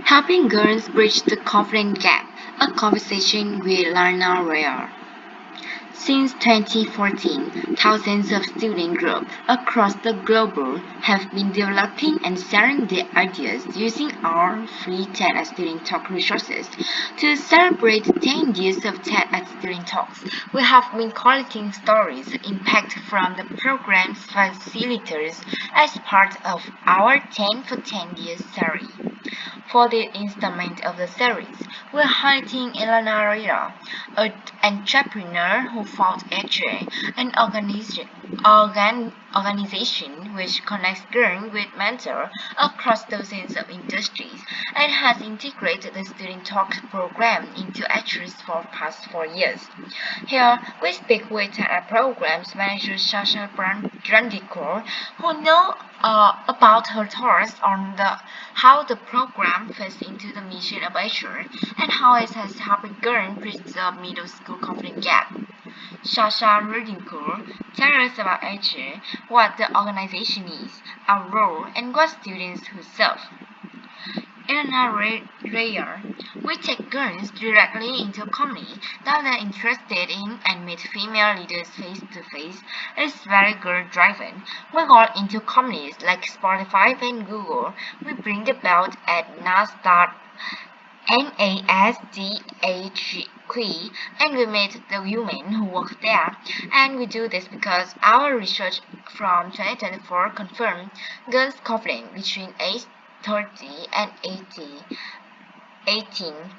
Helping girls bridge the confidence gap, a conversation with Illana Raia. Since 2014, thousands of student groups across the globe have been developing and sharing their ideas using our free TED Student Talk resources. To celebrate 10 years of TED Student Talks, we have been collecting stories, impact from the program's facilitators as part of our 10 for 10 years series. For the installment of the series, we're highlighting Illana Raia, an entrepreneur who founded êTRE, an organization which connects girls with mentors across dozens of industries and has integrated the Student Talk program into êTRE for the past 4 years. Here, we speak with program's manager Sasha Rudenko, who know about her thoughts on how the program fits into the mission of êTRE and how it has helped girls bridge the middle school confidence gap. Sasha Rudenko tells us about êTRE, what the organization is, our role, and what students who serve. Illana Raia, we take girls directly into a company that they're interested in and meet female leaders face to face. It's very girl-driven. We go into companies like Spotify and Google. We bring the belt at NASDAQ, and we meet the women who work there. And we do this because our research from 2024 confirmed girls' confidence between age 30 and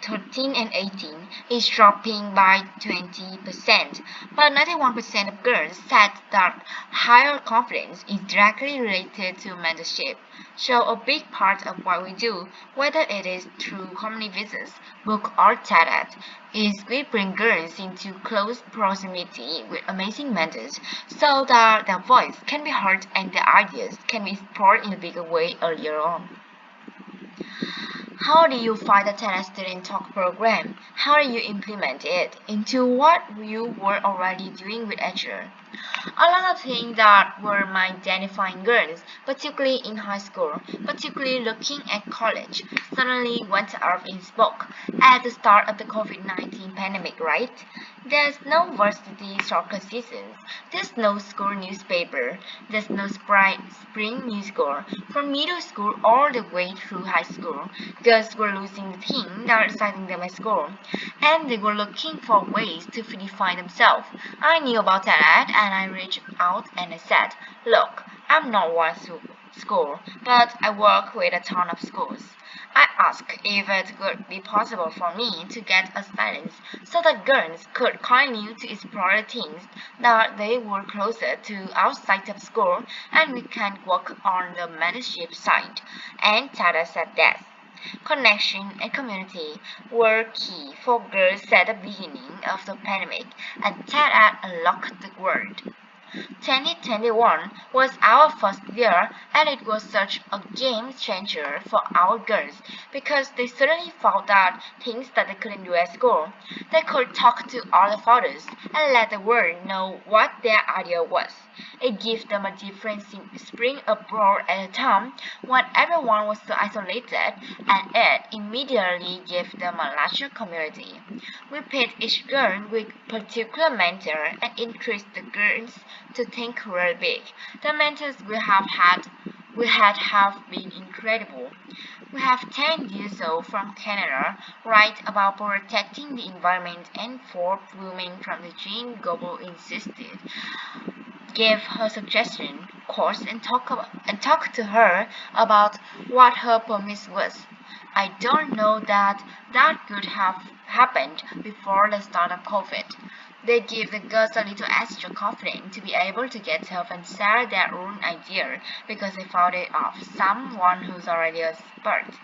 13 and 18 is dropping by 20%, but 91% of girls said that higher confidence is directly related to mentorship. So a big part of what we do, whether it is through company visits, book or TED, is we bring girls into close proximity with amazing mentors so that their voice can be heard and their ideas can be explored in a bigger way earlier on. How do you find the TED Student Talk program? How do you implement it into what you were already doing with êTRE? A lot of things that were my identifying girls, particularly in high school, particularly looking at college, suddenly went out in smoke at the start of the COVID-19 pandemic, right? There's no varsity soccer seasons, there's no school newspaper, there's no spring musical. From middle school all the way through high school, girls were losing the thing that was exciting them at school, and they were looking for ways to define themselves. I knew about that and I reached out and I said, look, I'm not one school, but I work with a ton of schools. I asked if it would be possible for me to get a silence so that girls could continue to explore things that they were closer to outside of school and we can work on the mentorship side. And Tara said yes. Connection and community were key for girls at the beginning of the pandemic, and TED unlocked the world. 2021 was our first year and it was such a game changer for our girls because they suddenly found out things that they couldn't do at school. They could talk to other fathers and let the world know what their idea was. It gave them a different spring abroad at a time when everyone was so isolated, and it immediately gave them a larger community. We paid each girl with particular mentor and encouraged the girls to think real big. The mentors we had have been incredible. We have 10 years old from Canada write about protecting the environment and 4 women from the Jean Global insisted gave her suggestion, course, and talk to her about what her promise was. I don't know that could have happened before the start of COVID. They give the girls a little extra confidence to be able to get help and share their own idea because they found it off someone who's already a expert.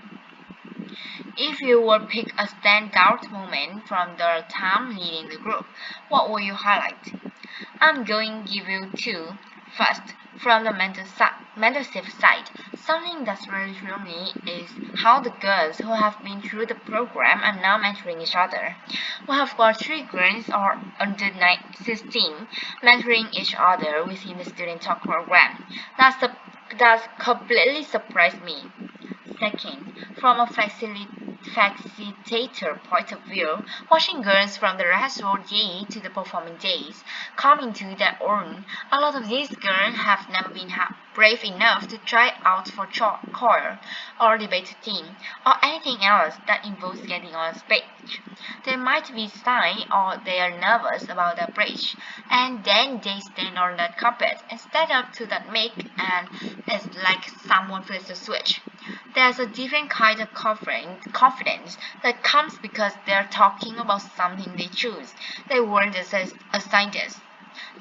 If you would pick a standout moment from the time leading the group, what would you highlight? I'm going to give you 2. First, from the mentorship side, something that's really thrills me is how the girls who have been through the program are now mentoring each other. We have got 3 girls or under 16 mentoring each other within the Student Talk program. That's completely surprised me. Second, from a facilitator point of view, watching girls from the rehearsal day to the performing days come into their own, a lot of these girls have never been brave enough to try out for choir or debate team or anything else that involves getting on stage. They might be shy or they are nervous about the bridge, and then they stand on that carpet and stand up to that mic and it's like someone flips a switch. There's a different kind of confidence that comes because they're talking about something they choose. They weren't a scientist.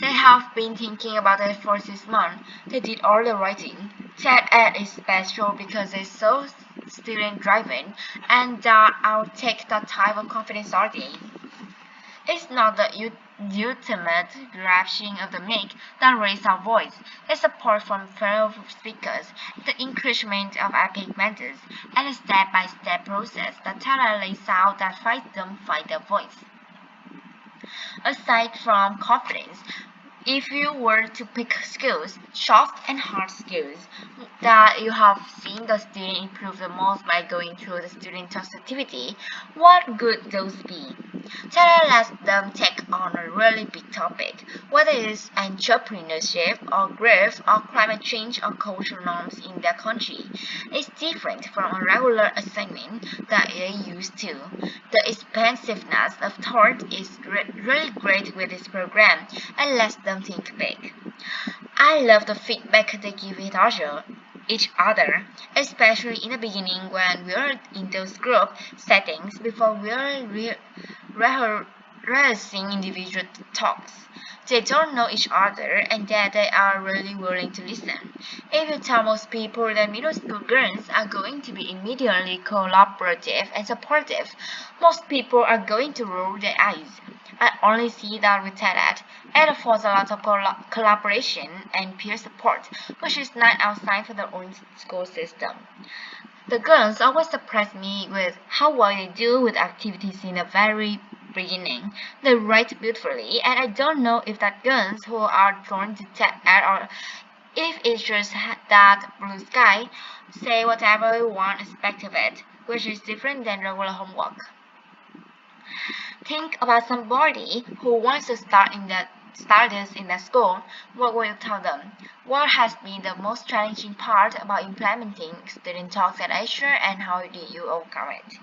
They have been thinking about it for 6 months. They did all the writing. TED Ed is special because it's so student driven and that I'll take that type of confidence all day. It's not the ultimate grasping of the mic that raises our voice. It's support from fellow speakers, the encouragement of epic mentors, and a step-by-step process that Tara lays out that fights them find their voice. Aside from confidence, if you were to pick skills, soft and hard skills, that you have seen the student improve the most by going through the student talks activity, what would those be? Tara lets them take on a really big topic, whether it's entrepreneurship or grief or climate change or cultural norms in their country. It's different from a regular assignment that you're used to. The expansiveness of thought is really great with this program and lets them think big. I love the feedback they give each other, especially in the beginning when we're in those group settings before we're rehearsing individual talks. They don't know each other and that they are really willing to listen. If you tell most people that middle school girls are going to be immediately collaborative and supportive, most people are going to roll their eyes. I only see that with TED. It affords a lot of collaboration and peer support, which is not outside for their own school system. The girls always surprise me with how well they do with activities in the very beginning. They write beautifully, and I don't know if that girls who are drawn to TED or if it's just that blue sky, say whatever you want expect of it, which is different than regular homework. Think about somebody who wants to start this in their school. What will you tell them? What has been the most challenging part about implementing student talks at êTRE and how did you overcome it?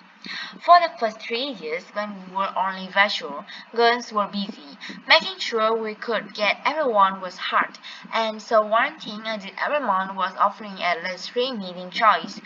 For the first 3 years, when we were only virtual, girls were busy. Making sure we could get everyone was hard, and so one thing I did every month was offering at least 3 meeting choice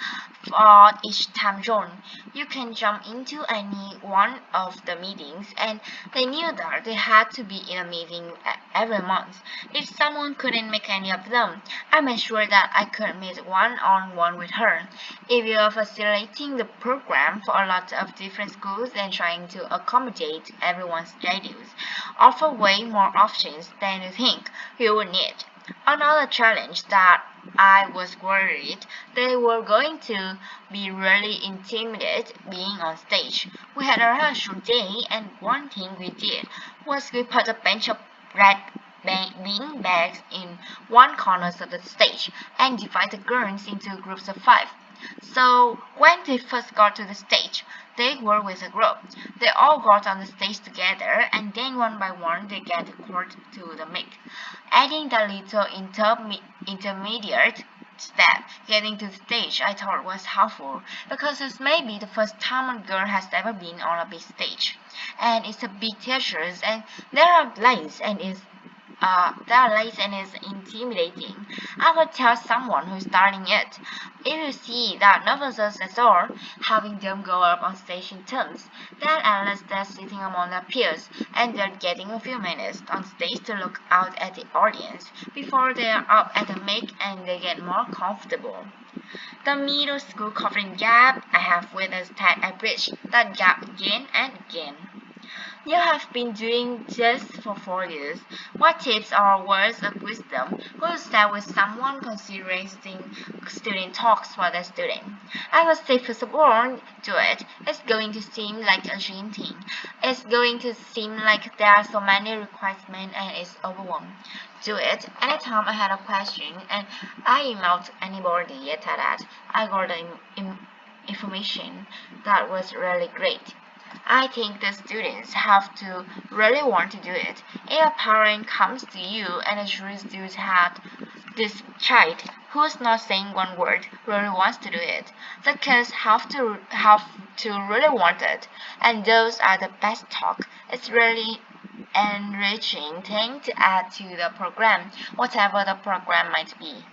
for each time zone. You can jump into any one of the meetings, and they knew that they had to be in a meeting every month. If someone couldn't make any of them, I made sure that I could meet one-on-one with her. If you are facilitating the program for a lot of different schools and trying to accommodate everyone's schedules, offer way more options than you think you would need. Another challenge that I was worried they were going to be really intimidated being on stage. We had a rehearsal day, and one thing we did was we put a bunch of red bean bags in one corner of the stage and divide the girls into groups of 5. So when they first got to the stage, they were with a group. They all got on the stage together, and then one by one they get called to the mic. Adding that little intermediate step, getting to the stage, I thought was helpful because it's maybe the first time a girl has ever been on a big stage, and it's a big theater, and there are lights, and it's intimidating. I would tell someone who's starting it. If you see that nervousness at all, having them go up on stage in turns, then unless they're sitting among their peers and they're getting a few minutes on stage to look out at the audience before they are up at the mic and they get more comfortable. The middle school confidence gap I have witnessed that I bridge that gap again and again. You have been doing this for 4 years. What tips or words of wisdom would you share with someone considering student talks for their student? I would say first of all, do it. It's going to seem like a dream thing. It's going to seem like there are so many requirements and it's overwhelmed. Do it. Anytime I had a question and I emailed anybody after that, I got the information that was really great. I think the students have to really want to do it. If a parent comes to you and assures you that this child who's not saying one word really wants to do it, the kids have to really want it, and those are the best talk. It's really enriching thing to add to the program, whatever the program might be.